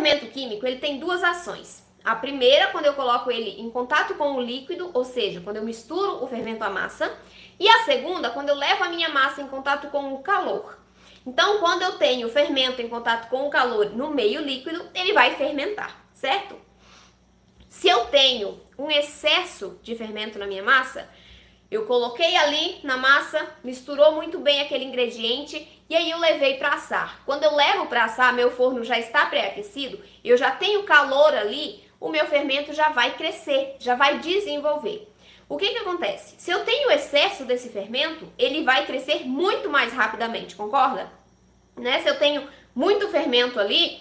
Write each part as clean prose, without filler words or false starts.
fermento químico, ele tem duas ações. A primeira, quando eu coloco ele em contato com o líquido, ou seja, quando eu misturo o fermento à massa. E a segunda, quando eu levo a minha massa em contato com o calor. Então, quando eu tenho o fermento em contato com o calor no meio líquido, ele vai fermentar, certo? Se eu tenho um excesso de fermento na minha massa, eu coloquei ali na massa, misturou muito bem aquele ingrediente e aí eu levei para assar. Quando eu levo para assar, meu forno já está pré-aquecido, eu já tenho calor ali, o meu fermento já vai crescer, já vai desenvolver. O que acontece? Se eu tenho excesso desse fermento, ele vai crescer muito mais rapidamente, concorda? Né? Se eu tenho muito fermento ali,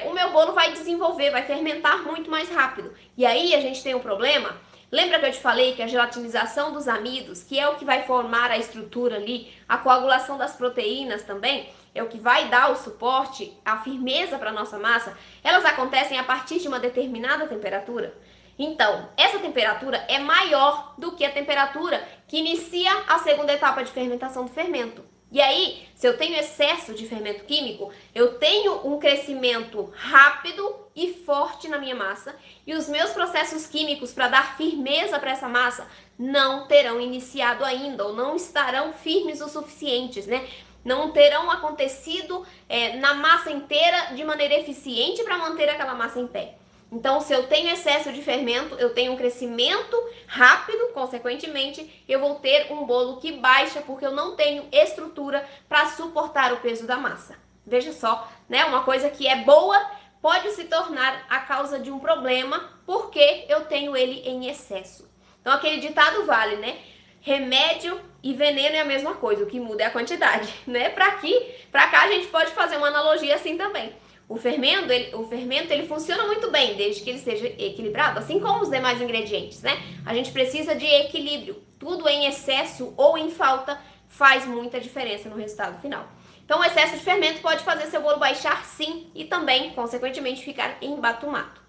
o meu bolo vai desenvolver, vai fermentar muito mais rápido. E aí a gente tem um problema. Lembra que eu te falei que a gelatinização dos amidos, que é o que vai formar a estrutura ali, a coagulação das proteínas também, é o que vai dar o suporte, a firmeza para a nossa massa, elas acontecem a partir de uma determinada temperatura. Então, essa temperatura é maior do que a temperatura que inicia a segunda etapa de fermentação do fermento. E aí, se eu tenho excesso de fermento químico, eu tenho um crescimento rápido e forte na minha massa e os meus processos químicos para dar firmeza para essa massa não terão iniciado ainda ou não estarão firmes o suficientes, né? Não terão acontecido na massa inteira de maneira eficiente para manter aquela massa em pé. Então, se eu tenho excesso de fermento, eu tenho um crescimento rápido, consequentemente, eu vou ter um bolo que baixa porque eu não tenho estrutura para suportar o peso da massa. Veja só, né? Uma coisa que é boa pode se tornar a causa de um problema porque eu tenho ele em excesso. Então, aquele ditado vale, né? Remédio e veneno é a mesma coisa, o que muda é a quantidade, né? Pra cá a gente pode fazer uma analogia assim também. O fermento ele funciona muito bem, desde que ele seja equilibrado, assim como os demais ingredientes, né? A gente precisa de equilíbrio. Tudo em excesso ou em falta faz muita diferença no resultado final. Então, o excesso de fermento pode fazer seu bolo baixar sim e também, consequentemente, ficar embatumado.